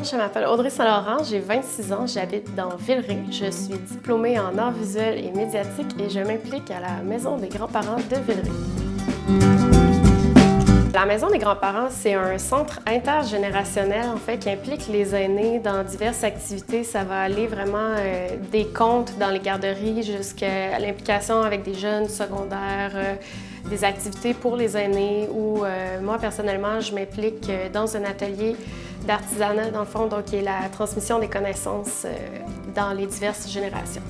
Je m'appelle Audrey Saint-Laurent, j'ai 26 ans, j'habite dans Villeray. Je suis diplômée en arts visuels et médiatiques et je m'implique à la Maison des grands-parents de Villeray. La Maison des grands-parents, c'est un centre intergénérationnel en fait, qui implique les aînés dans diverses activités. Ça va aller vraiment des contes dans les garderies jusqu'à l'implication avec des jeunes secondaires, des activités pour les aînés ou moi personnellement, je m'implique dans un atelier d'artisanat dans le fond, donc qui est la transmission des connaissances dans les diverses générations.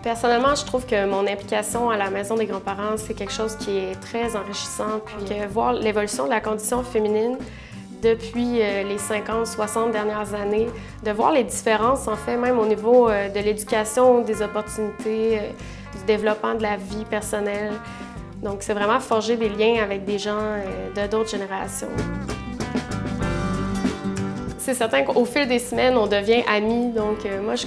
Personnellement, je trouve que mon implication à la Maison des grands-parents, c'est quelque chose qui est très enrichissant. Puis que voir l'évolution de la condition féminine depuis les 50, 60 dernières années, de voir les différences, en fait, même au niveau de l'éducation, des opportunités, du développement de la vie personnelle. Donc, c'est vraiment forger des liens avec des gens de d'autres générations. C'est certain qu'au fil des semaines, on devient amis. Donc, moi, je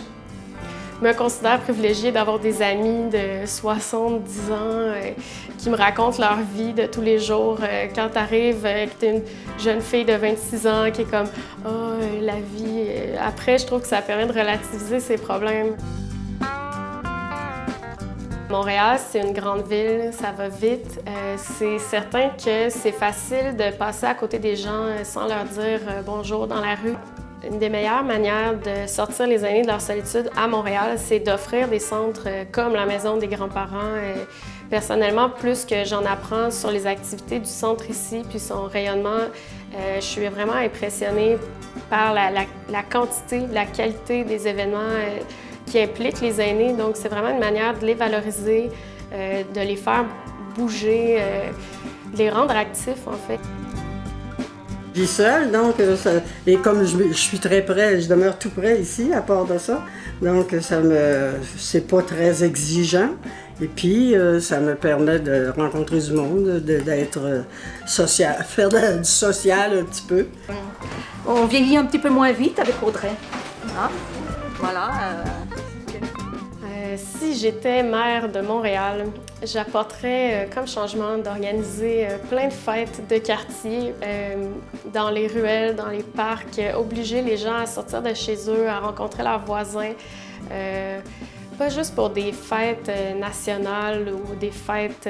me considère privilégiée d'avoir des amis de 70 ans qui me racontent leur vie de tous les jours. Quand tu arrives, que tu es une jeune fille de 26 ans qui est comme « Ah, la vie... » Après, je trouve que ça permet de relativiser ses problèmes. Montréal, c'est une grande ville, ça va vite. C'est certain que c'est facile de passer à côté des gens sans leur dire bonjour dans la rue. Une des meilleures manières de sortir les aînés de leur solitude à Montréal, c'est d'offrir des centres comme la Maison des grands-parents. Personnellement, plus que j'en apprends sur les activités du centre ici, puis son rayonnement, je suis vraiment impressionnée par la quantité, la qualité des événements qui impliquent les aînés. Donc, c'est vraiment une manière de les valoriser, de les faire bouger, de les rendre actifs, en fait. Je vis seule, donc, et comme je suis très près, je demeure tout près ici, à part de ça, donc c'est pas très exigeant. Et puis, ça me permet de rencontrer du monde, d'être social, faire du social un petit peu. On vieillit un petit peu moins vite avec Audrey. Hein? Voilà. Si j'étais maire de Montréal, j'apporterais comme changement d'organiser plein de fêtes de quartier dans les ruelles, dans les parcs, obliger les gens à sortir de chez eux, à rencontrer leurs voisins. Pas juste pour des fêtes nationales ou des fêtes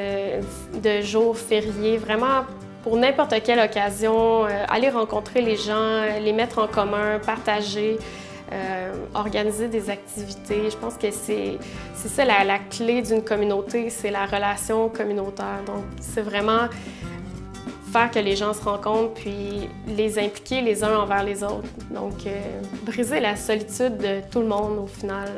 de jours fériés, vraiment pour n'importe quelle occasion, aller rencontrer les gens, les mettre en commun, partager. Organiser des activités. Je pense que c'est ça la clé d'une communauté, c'est la relation communautaire. Donc, c'est vraiment faire que les gens se rencontrent puis les impliquer les uns envers les autres. Donc, briser la solitude de tout le monde au final.